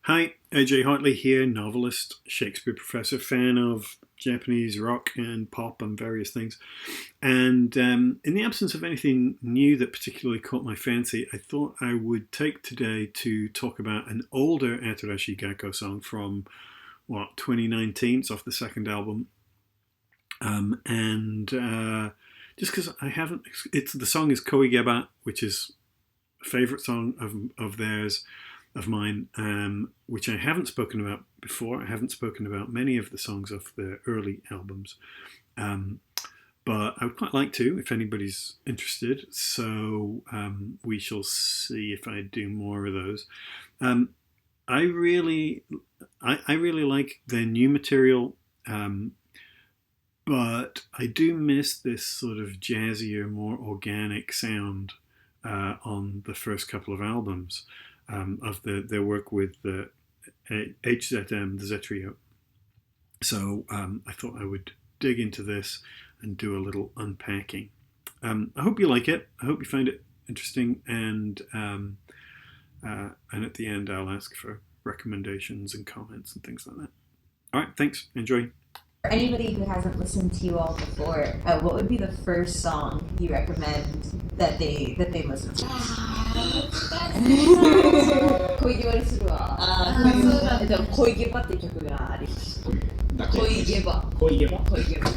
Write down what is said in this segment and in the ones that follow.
Hi, AJ Hartley here, novelist, Shakespeare professor, fan of Japanese rock and pop and various things. And in the absence of anything new that particularly caught my fancy, I thought I would take today to talk about an older Atarashii Gakko song from, 2019. It's off the second album. And just because I haven't, the song is Koi Gebba, which is a favorite song of theirs, of mine, which I haven't spoken about before. I haven't spoken about many of the songs of the early albums, but I would quite like to if anybody's interested. So we shall see if I do more of those. I really like their new material, but I do miss this sort of jazzier, more organic sound on the first couple of albums. Of their work with the HZM, the Z Trio. So I thought I would dig into this and do a little unpacking. I hope you like it. I hope you find it interesting, and at the end I'll ask for recommendations and comments and things like that. All right, thanks. Enjoy. For anybody who hasn't listened to you all before, what would be the first song you recommend that they listen to? 恋ゲバにするわ。恋ゲバっていう曲があります。恋ゲバ。恋ゲバ。恋ゲバ。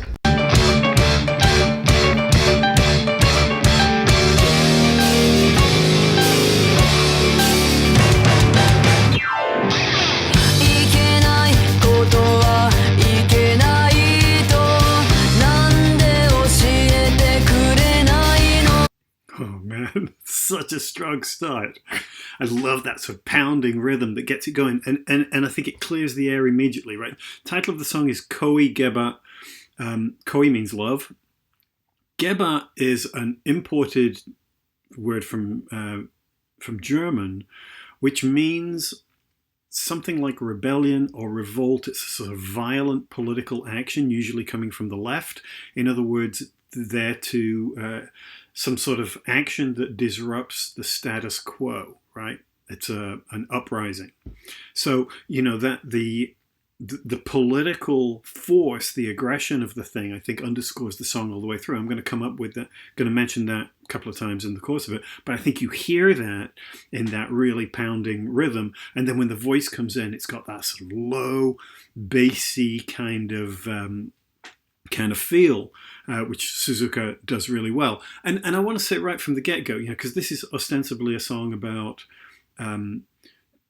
Oh man, such a strong start. I love that sort of pounding rhythm that gets it going, and I think it clears the air immediately, right? Title of the song is Koi Gebba. Koi means love. Gebba is an imported word from German, which means something like rebellion or revolt. It's a sort of violent political action, usually coming from the left. In other words, there to some sort of action that disrupts the status quo, right? It's an uprising. So, that the political force, the aggression of the thing, I think underscores the song all the way through. I'm going to come up with that, going to mention that a couple of times in the course of it, but I think you hear that in that really pounding rhythm, and then when the voice comes in, it's got that sort of low, bassy kind of feel, which Suzuka does really well. And I want to say right from the get-go, because this is ostensibly a song about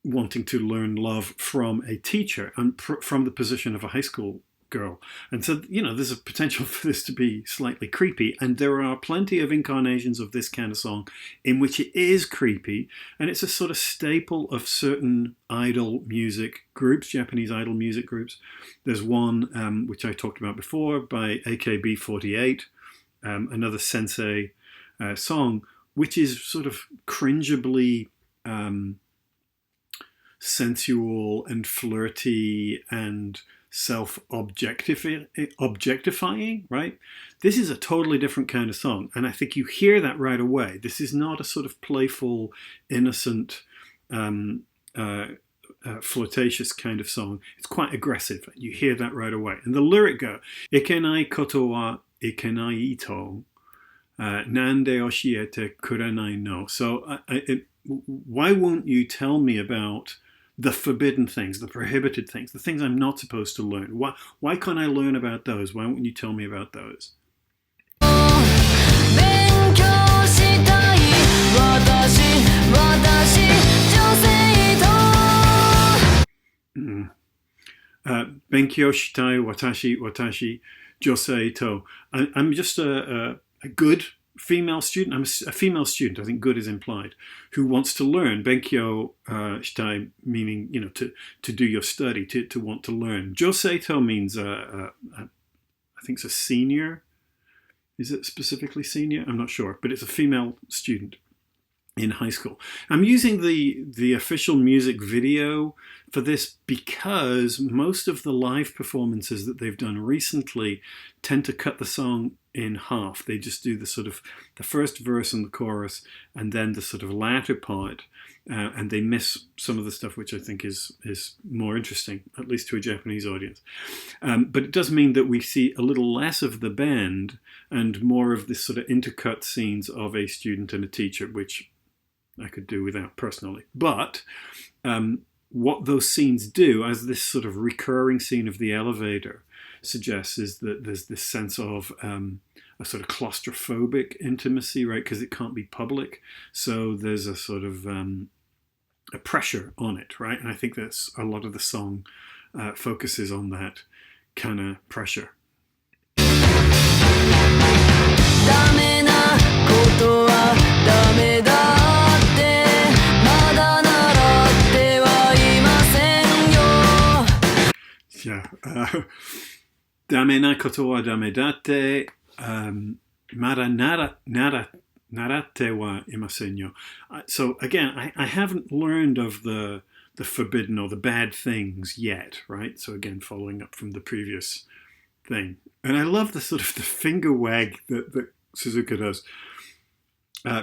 wanting to learn love from a teacher and from the position of a high school girl. And so, there's a potential for this to be slightly creepy. And there are plenty of incarnations of this kind of song in which it is creepy. And it's a sort of staple of certain idol music groups, Japanese idol music groups. There's one, which I talked about before, by AKB48, another sensei song, which is sort of cringeably sensual and flirty and self-objectifying, right? This is a totally different kind of song, and I think you hear that right away. This is not a sort of playful, innocent, flirtatious kind of song. It's quite aggressive. You hear that right away. And the lyric go, Ikenai koto wa ikenai ito, nande oshiete kurenai no. So why won't you tell me about the forbidden things, the prohibited things, the things I'm not supposed to learn? Why can't I learn about those? Why won't you tell me about those? Benkyou shitai watashi josei to. I'm just a good female student. I'm a female student. I think good is implied, who wants to learn. Benkyou shitai meaning to do your study, to want to learn. Joseito means I think it's a senior. Is it specifically senior? I'm not sure, but it's a female student in high school. I'm using the official music video for this because most of the live performances that they've done recently tend to cut the song in half. They just do the sort of the first verse and the chorus, and then the sort of latter part and they miss some of the stuff which I think is more interesting, at least to a Japanese audience. But it does mean that we see a little less of the band and more of this sort of intercut scenes of a student and a teacher, which I could do without personally. But what those scenes do, as this sort of recurring scene of the elevator suggests, is that there's this sense of a sort of claustrophobic intimacy, right? Because it can't be public. So there's a sort of a pressure on it, right? And I think that's a lot of the song focuses on that kind of pressure. Yeah. ダメなことはダメだって、まだ習ってはいませんよ. So again, I haven't learned of the forbidden or the bad things yet, right? So again, following up from the previous thing. And I love the sort of the finger wag that Suzuka does,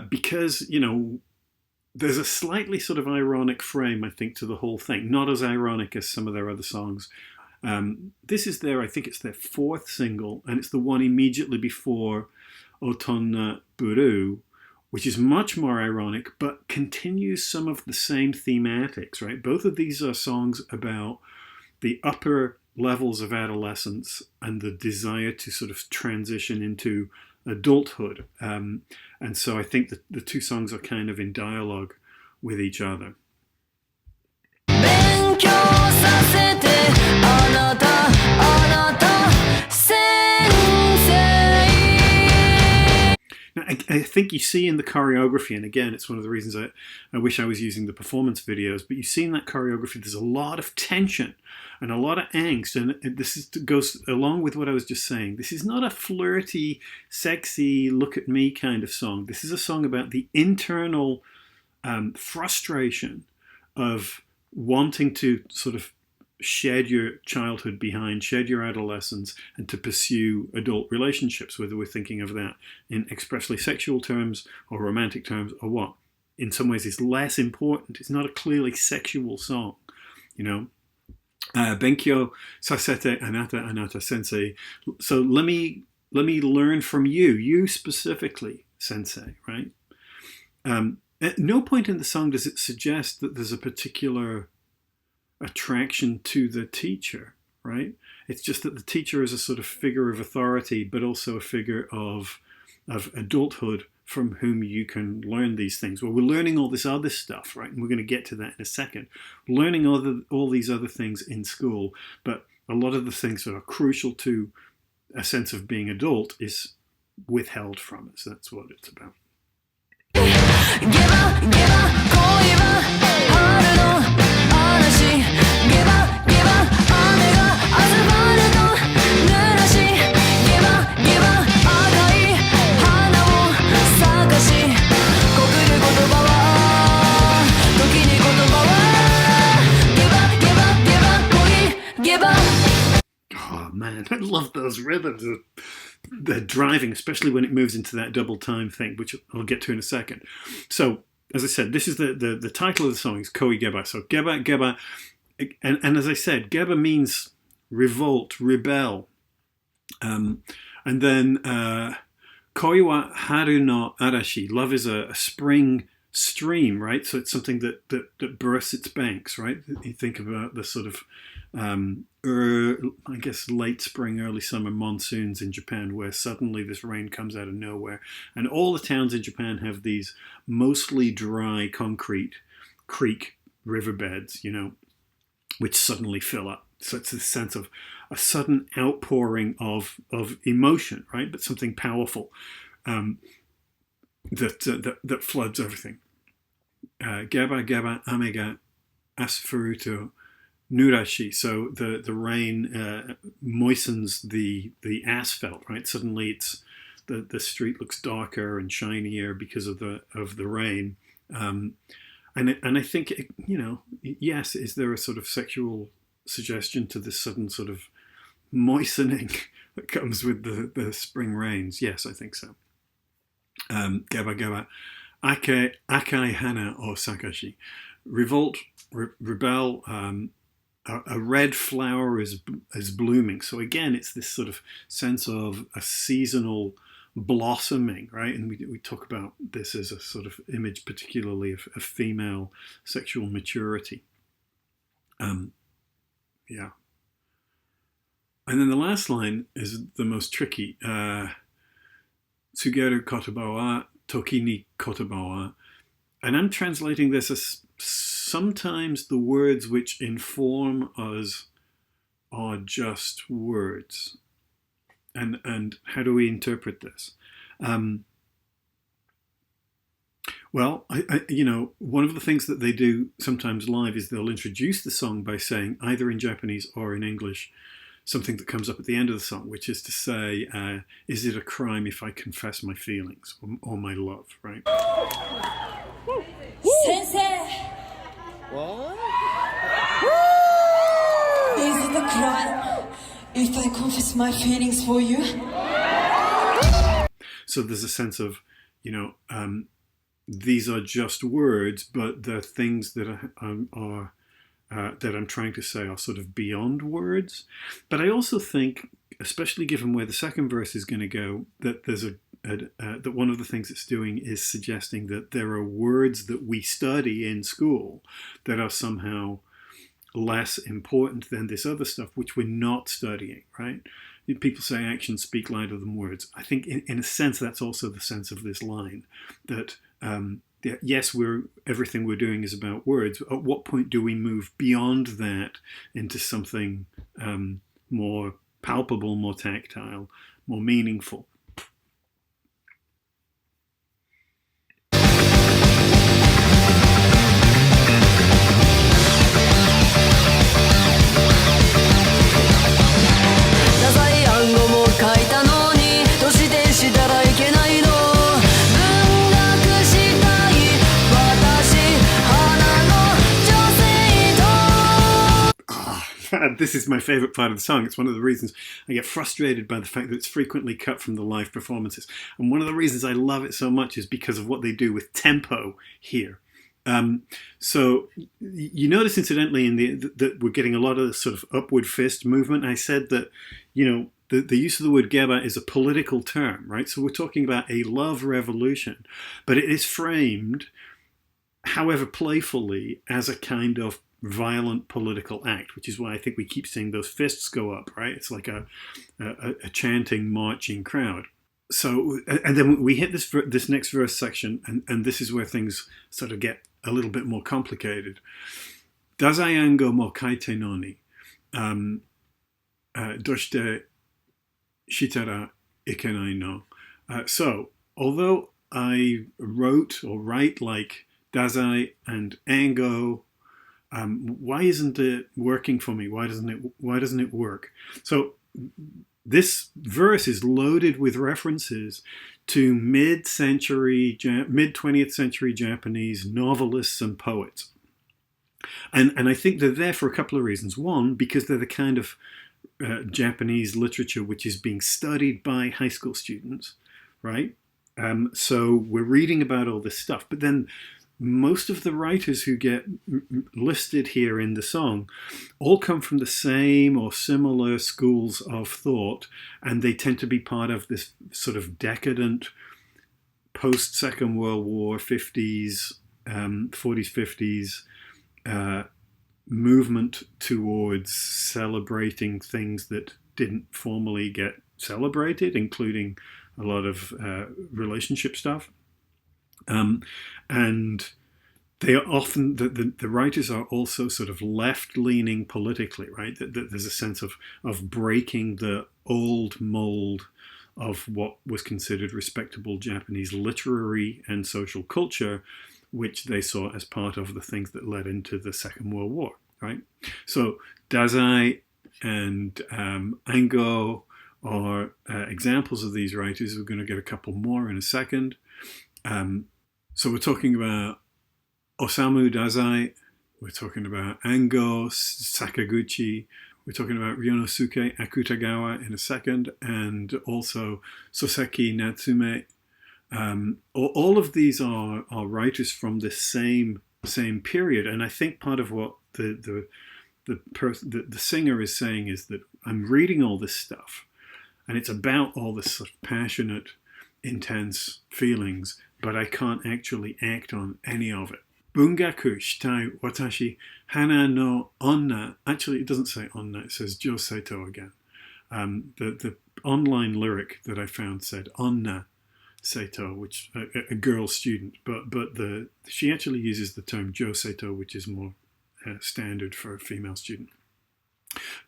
because, you know, there's a slightly sort of ironic frame, I think, to the whole thing. Not as ironic as some of their other songs. This is I think it's their fourth single, and it's the one immediately before Otonna Buru, which is much more ironic, but continues some of the same thematics, right? Both of these are songs about the upper levels of adolescence and the desire to sort of transition into adulthood. And so I think that the two songs are kind of in dialogue with each other. Now, I think you see in the choreography, and again, it's one of the reasons I wish I was using the performance videos, but you see in that choreography, there's a lot of tension and a lot of angst, and goes along with what I was just saying. This is not a flirty, sexy, look at me kind of song. This is a song about the internal frustration of wanting to sort of shed your childhood behind, shed your adolescence, and to pursue adult relationships, whether we're thinking of that in expressly sexual terms or romantic terms or what. In some ways, it's less important. It's not a clearly sexual song, you know. Benkyo sasete anata sensei. So let me learn from you specifically, sensei, right? At no point in the song does it suggest that there's a particular attraction to the teacher, right? It's just that the teacher is a sort of figure of authority, but also a figure of adulthood from whom you can learn these things. Well, we're learning all this other stuff, right? And we're going to get to that in a second. Learning all these other things in school, but a lot of the things that are crucial to a sense of being adult is withheld from us. That's what it's about. Oh man, I love those rhythms. They're driving, especially when it moves into that double time thing, which I'll get to in a second. So, as I said, this is the title of the song is Koi Gebba. So Gebba, and as I said, Gebba means revolt, rebel. And then Koi wa haru no arashi. Love is a spring stream, right? So it's something that bursts its banks, right? You think about the sort of I guess late spring, early summer monsoons in Japan, where suddenly this rain comes out of nowhere, and all the towns in Japan have these mostly dry concrete creek riverbeds, you know, which suddenly fill up. So it's this sense of a sudden outpouring of emotion, right? But something powerful that floods everything. Gebba ame ga asfuruto Nurashi, so the rain moistens the asphalt, right? Suddenly it's the street looks darker and shinier because of the rain, and I think, you know, yes, is there a sort of sexual suggestion to this sudden sort of moistening that comes with the spring rains? Yes, I think so. Gebba Akai hana o sakashi. Revolt, rebel. A red flower is blooming. So again, it's this sort of sense of a seasonal blossoming, right? And we talk about this as a sort of image, particularly of female sexual maturity. Yeah. And then the last line is the most tricky. Tsugeru kotoba wa toki ni kotoba wa. And I'm translating this as sometimes the words which inform us are just words. And how do we interpret this? Well, one of the things that they do sometimes live is they'll introduce the song by saying, either in Japanese or in English, something that comes up at the end of the song, which is to say, is it a crime if I confess my feelings or my love, right? Sensei! What? Is it a crime if I confess my feelings for you? So there's a sense of, these are just words, but the things that are that I'm trying to say are sort of beyond words. But I also think, especially given where the second verse is going to go, that there's that one of the things it's doing is suggesting that there are words that we study in school that are somehow less important than this other stuff which we're not studying, right? People say actions speak louder than words. I think in a sense that's also the sense of this line, that yes, everything we're doing is about words. At what point do we move beyond that into something more palpable, more tactile, more meaningful? This is my favorite part of the song. It's one of the reasons I get frustrated by the fact that it's frequently cut from the live performances. And one of the reasons I love it so much is because of what they do with tempo here. So you notice, incidentally, that we're getting a lot of sort of upward fist movement. I said that, the use of the word Gebba is a political term, right? So we're talking about a love revolution, but it is framed, however playfully, as a kind of violent political act, which is why I think we keep seeing those fists go up, right? It's like a chanting, marching crowd. So, and then we hit this next verse section, and this is where things sort of get a little bit more complicated. Dazai ango mo kaite no ni doshite shitara ikenai no. So, although I write like Dazai and Ango, why isn't it working for me? Why doesn't it work? So this verse is loaded with references to mid-20th century Japanese novelists and poets. And I think they're there for a couple of reasons. One, because they're the kind of Japanese literature which is being studied by high school students, right? So we're reading about all this stuff. But then most of the writers who get listed here in the song all come from the same or similar schools of thought, and they tend to be part of this sort of decadent post-Second World War 40s, 50s movement towards celebrating things that didn't formally get celebrated, including a lot of relationship stuff. And they are often, the writers are also sort of left-leaning politically, right? That there's a sense of breaking the old mold of what was considered respectable Japanese literary and social culture, which they saw as part of the things that led into the Second World War, right? So Dazai and Ango are examples of these writers. We're going to get a couple more in a second. So we're talking about Osamu Dazai, we're talking about Ango Sakaguchi, we're talking about Ryonosuke Akutagawa in a second, and also Soseki Natsume, All of these are writers from this same period, and I think part of what the singer is saying is that I'm reading all this stuff, and it's about all this sort of passionate, intense feelings, but I can't actually act on any of it. Bungaku shitai watashi hana no onna. Actually, it doesn't say onna, it says joseito again. The online lyric that I found said onna seito, which a girl student, but she actually uses the term joseito, which is more standard for a female student.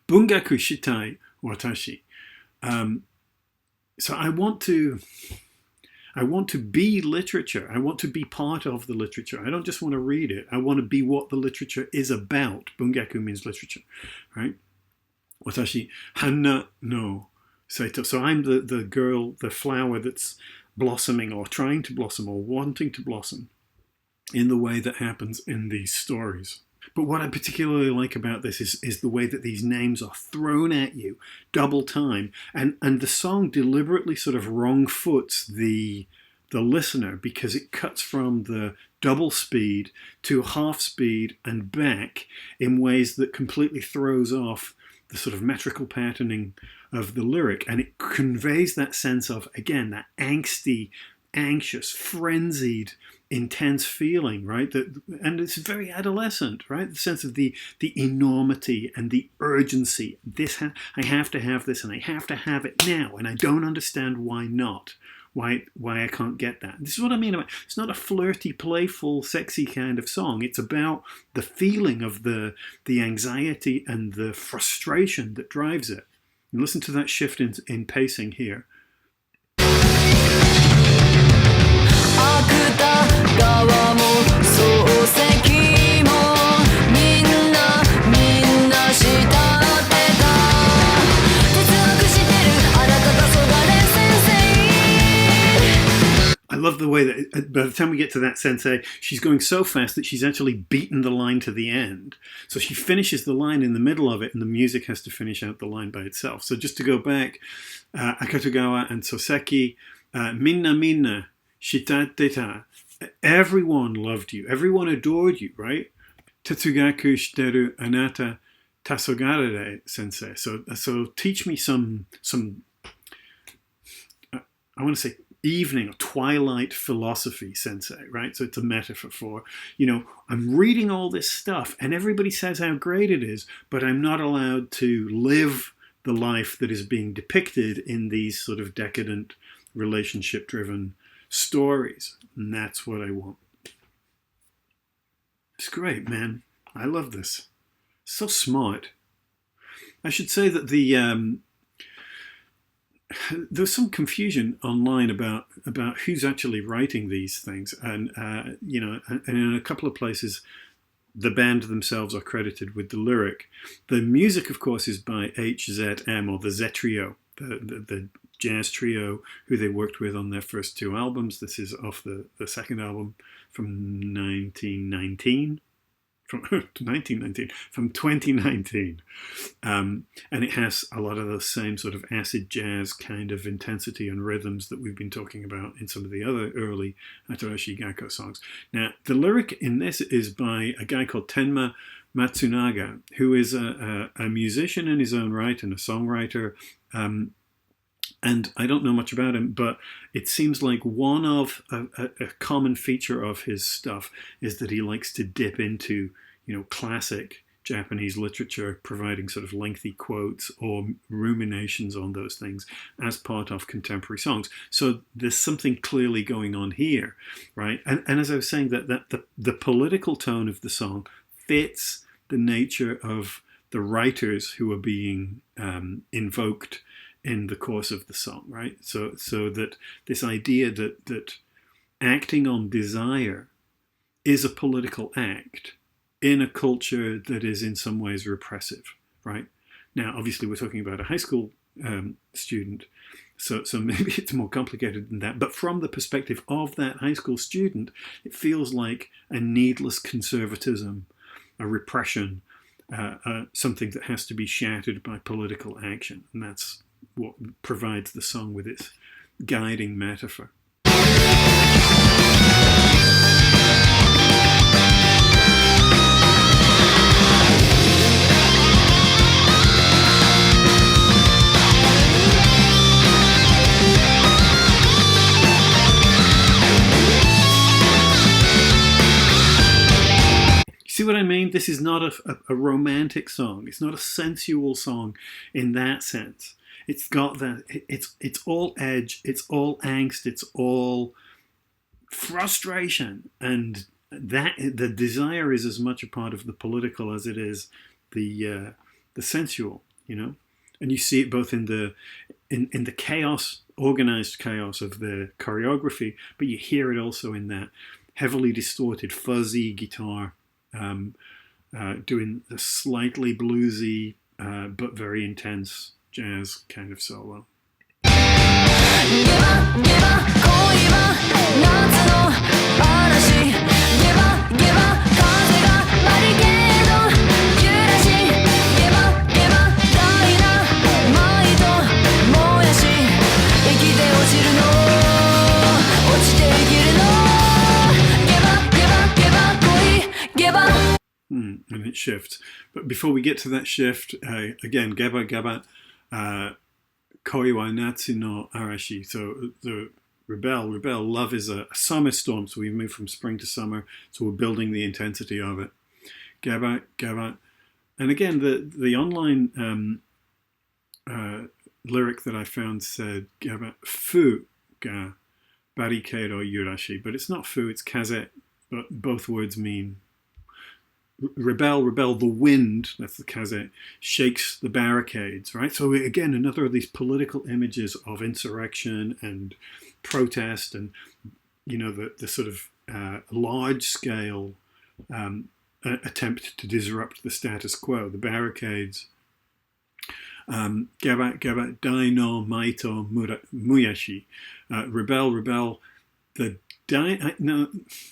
Bungaku shitai watashi. So I want to be literature. I want to be part of the literature. I don't just want to read it. I want to be what the literature is about. Bungaku means literature, right? Watashi hana no seito. So I'm the girl, the flower that's blossoming or trying to blossom or wanting to blossom in the way that happens in these stories. But what I particularly like about this is the way that these names are thrown at you double time. And the song deliberately sort of wrong foots the listener, because it cuts from the double speed to half speed and back in ways that completely throws off the sort of metrical patterning of the lyric. And it conveys that sense of, again, that angsty, anxious, frenzied, intense feeling, right? And it's very adolescent, right? The sense of the enormity and the urgency. I have to have this, and I have to have it now, and I don't understand why not. Why I can't get that. This is what I mean about, it's not a flirty, playful, sexy kind of song. It's about the feeling of the anxiety and the frustration that drives it. And listen to that shift in pacing here. I love the way that by the time we get to that sensei, she's going so fast that she's actually beaten the line to the end. So she finishes the line in the middle of it, and the music has to finish out the line by itself. So just to go back, Akatogawa and Soseki, minna shitateta. Everyone loved you. Everyone adored you, right? Tetsugaku shiteru anata tasogarare sensei. So teach me some I want to say evening or twilight philosophy, sensei, right? So it's a metaphor for, I'm reading all this stuff and everybody says how great it is, but I'm not allowed to live the life that is being depicted in these sort of decadent, relationship-driven stories. And that's what I want. It's great, man. I love this. So smart. I should say that there's some confusion online about who's actually writing these things, and and in a couple of places the band themselves are credited with the lyric. The music, of course, is by HZM, or the Z Trio, the jazz trio who they worked with on their first two albums. This is off the second album from 2019. And it has a lot of the same sort of acid jazz kind of intensity and rhythms that we've been talking about in some of the other early Atarashii Gakko songs. Now, the lyric in this is by a guy called Tenma Matsunaga, who is a musician in his own right and a songwriter. And I don't know much about him, but it seems like one of a common feature of his stuff is that he likes to dip into, classic Japanese literature, providing sort of lengthy quotes or ruminations on those things as part of contemporary songs. So there's something clearly going on here, right? And as I was saying, that the political tone of the song fits the nature of the writers who are being invoked in the course of the song, right? So that this idea that acting on desire is a political act in a culture that is in some ways repressive, right? Now, obviously, we're talking about a high school student, so maybe it's more complicated than that. But from the perspective of that high school student, it feels like a needless conservatism, a repression, something that has to be shattered by political action, and that's what provides the song with its guiding metaphor. this is not a romantic song. It's not a sensual song in that sense. It's got that. It's all edge. It's all angst. It's all frustration, and that the desire is as much a part of the political as it is the sensual. And you see it both in the chaos, organized chaos of the choreography, but you hear it also in that heavily distorted, fuzzy guitar, doing a slightly bluesy but very intense jazz kind of solo. And it shifts. But before we get to that shift, again, Gebba, Koi wa natsu no arashi. So the rebel, love is a summer storm. So we move from spring to summer. So we're building the intensity of it. Gebba. And again, the online lyric that I found said Gebba fu ga barricado yurashi. But it's not fu, it's kaze. But both words mean rebel, the wind, that's the kaze, shakes the barricades, right? So again, another of these political images of insurrection and protest and, the sort of large-scale attempt to disrupt the status quo, the barricades. Gebba, dai no maito muyashi. Rebel, the now,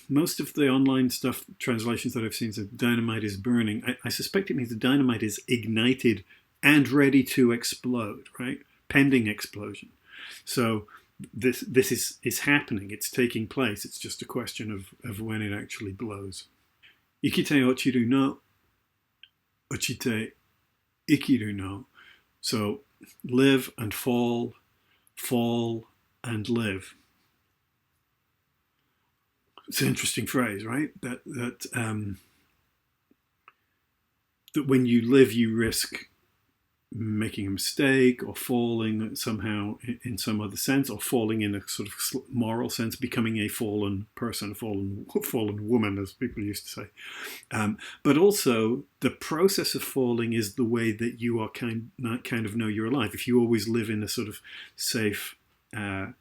most of the online stuff, translations that I've seen, said dynamite is burning. I suspect it means the dynamite is ignited and ready to explode, right? Pending explosion. So this is happening. It's taking place. It's just a question of when it actually blows. Ikite ochiru no, ochite ikiru no. So live and fall and live. It's an interesting phrase, right? That when you live, you risk making a mistake or falling somehow in some other sense, or falling in a sort of moral sense, becoming a fallen person, a fallen woman, as people used to say. But also, the process of falling is the way that you are kind of know you're alive. If you always live in a sort of safe,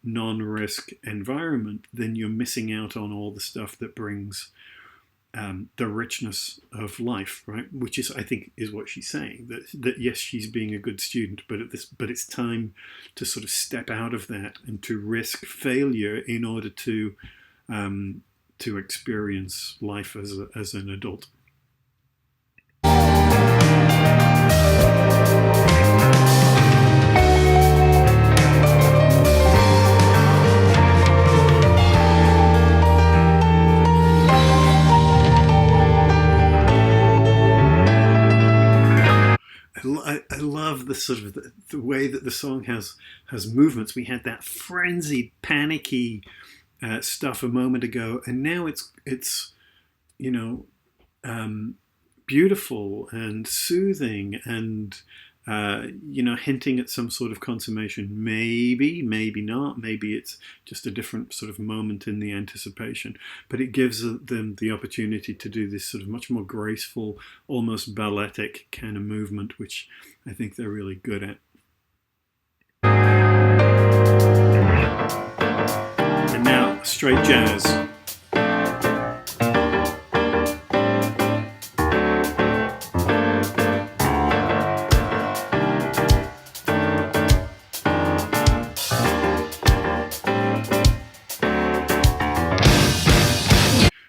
non-risk environment, then you're missing out on all the stuff that brings the richness of life, right? Which is, I think, is what she's saying. That yes, she's being a good student, but it's time to sort of step out of that and to risk failure in order to experience life as an adult. I love the sort of the way that the song has movements. We had that frenzied, panicky stuff a moment ago, and now it's beautiful and soothing and hinting at some sort of consummation. Maybe not. Maybe it's just a different sort of moment in the anticipation. But it gives them the opportunity to do this sort of much more graceful, almost balletic kind of movement, which I think they're really good at. And now, straight jazz.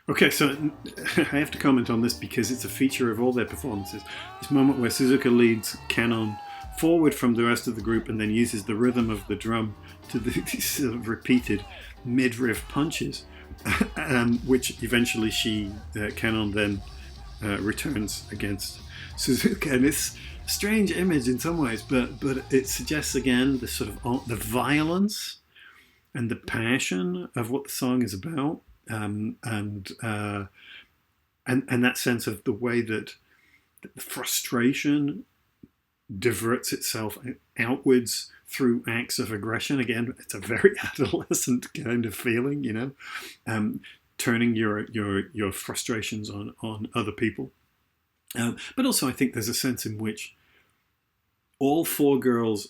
Okay, so I have to comment on this because it's a feature of all their performances. This moment where Suzuka leads Canon forward from the rest of the group and then uses the rhythm of the drum to these sort of repeated mid-riff punches, which eventually Canon then returns against Suzuka. And it's a strange image in some ways, but it suggests again the sort of the violence and the passion of what the song is about. and that sense of the way that the frustration diverts itself outwards through acts of aggression. Again, it's a very adolescent kind of feeling, turning your frustrations on other people. But also, I think there's a sense in which all four girls,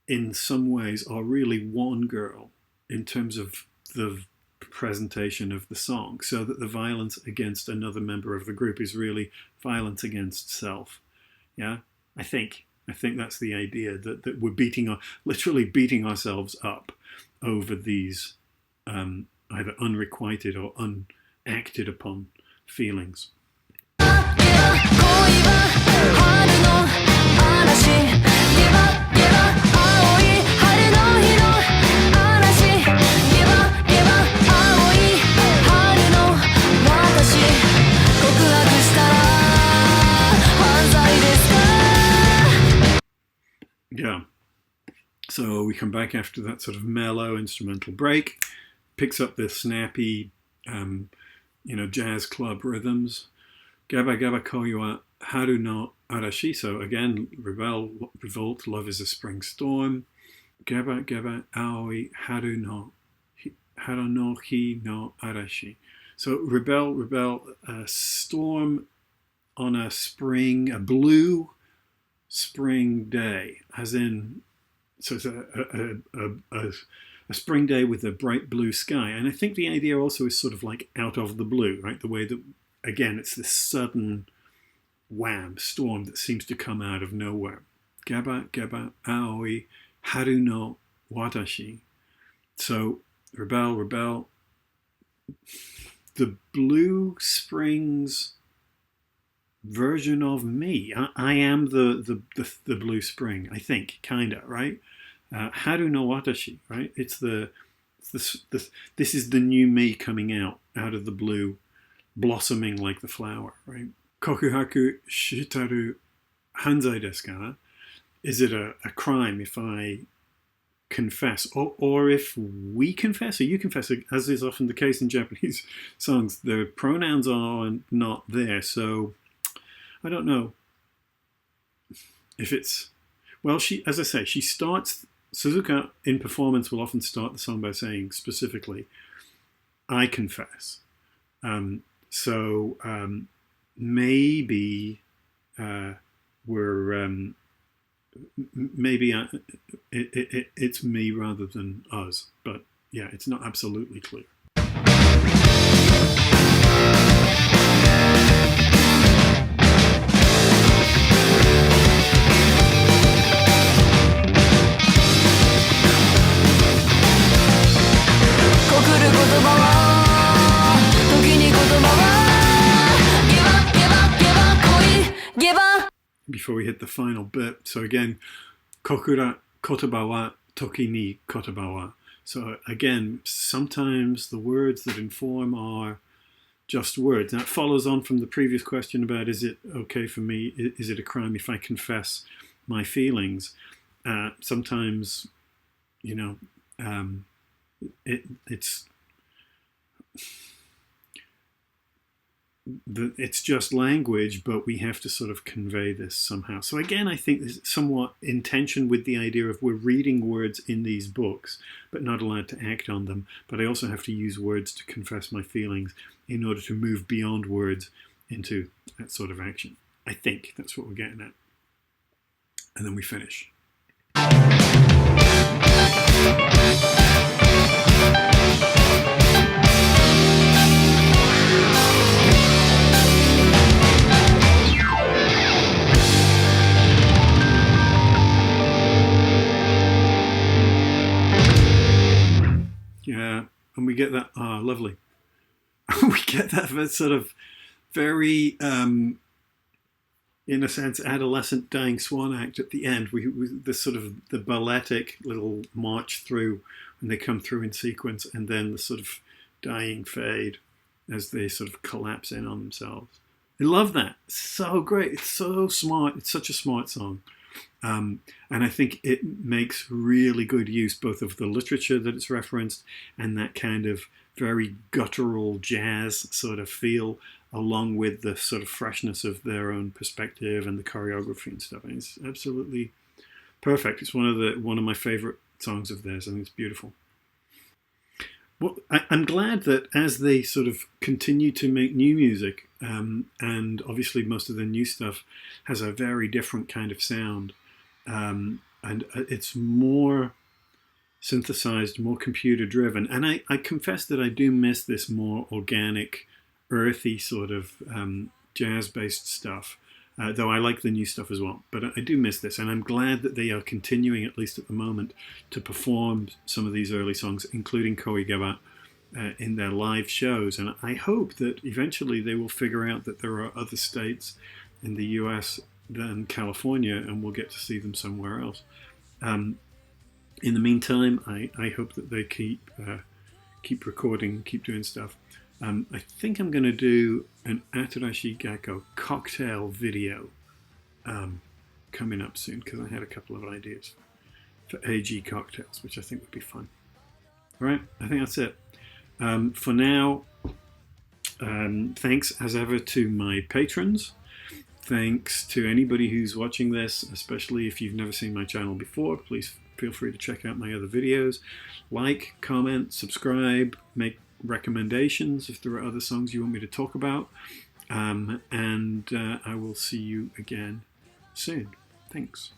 in some ways, are really one girl in terms of the presentation of the song, so that the violence against another member of the group is really violence against self. Yeah, I think that's the idea, that we're literally beating ourselves up over these either unrequited or unacted upon feelings. Yeah. So we come back after that sort of mellow instrumental break, picks up the snappy, jazz club rhythms. Gebba Gebba Koi wa Haru no Arashi. So again, revolt, love is a spring storm. Gebba Gebba Aoi Haru no Hi no Arashi. So rebel, storm on a blue spring day, as in, so it's a spring day with a bright blue sky. And I think the idea also is sort of like out of the blue, right? The way that, again, it's this sudden wham storm that seems to come out of nowhere. Gebba Gebba Aoi Haru no Watashi. So rebel, the blue springs version of me. I am the blue spring, I think, kinda, right? Haru no watashi, right? This is the new me coming out of the blue, blossoming like the flower, right? Kokuhaku shitaru hanzai desu ka? Is it a crime if I confess, or if we confess, or you confess, as is often the case in Japanese songs? The pronouns are not there, so I don't know if it's, well, as I say, she starts, Suzuka in performance will often start the song by saying specifically, I confess. Maybe it's me rather than us, but yeah, it's not absolutely clear. Before we hit the final bit, so again, kokura kotoba wa toki ni kotoba wa. So again, sometimes the words that inform are just words. Now it follows on from the previous question about, is it okay for me, is it a crime if I confess my feelings? Sometimes, it's just language, but we have to sort of convey this somehow. So again, I think this is somewhat in tension with the idea of we're reading words in these books, but not allowed to act on them. But I also have to use words to confess my feelings in order to move beyond words into that sort of action. I think that's what we're getting at. And then we finish. Yeah, and we get that, lovely. We get that sort of very, in a sense, adolescent dying swan act at the end. The sort of the balletic little march through when they come through in sequence, and then the sort of dying fade as they sort of collapse in on themselves. I love that. It's so great. It's so smart. It's such a smart song. And I think it makes really good use both of the literature that it's referenced and that kind of very guttural jazz sort of feel along with the sort of freshness of their own perspective and the choreography and stuff. And it's absolutely perfect. It's one of my favorite songs of theirs. I think it's beautiful. Well, I'm glad that as they sort of continue to make new music, and obviously most of the new stuff has a very different kind of sound, and it's more synthesized, more computer driven. And I confess that I do miss this more organic, earthy sort of jazz-based stuff. Though I like the new stuff as well. But I do miss this, and I'm glad that they are continuing, at least at the moment, to perform some of these early songs, including Koi Gebba, in their live shows. And I hope that eventually they will figure out that there are other states in the US than California, and we'll get to see them somewhere else. In the meantime, I hope that they keep recording, keep doing stuff. I think I'm going to do an Atarashii Gakko cocktail video coming up soon, because I had a couple of ideas for AG cocktails, which I think would be fun. All right, I think that's it. For now, thanks as ever to my patrons. Thanks to anybody who's watching this, especially if you've never seen my channel before. Please feel free to check out my other videos. Like, comment, subscribe, make recommendations if there are other songs you want me to talk about, and I will see you again soon. Thanks.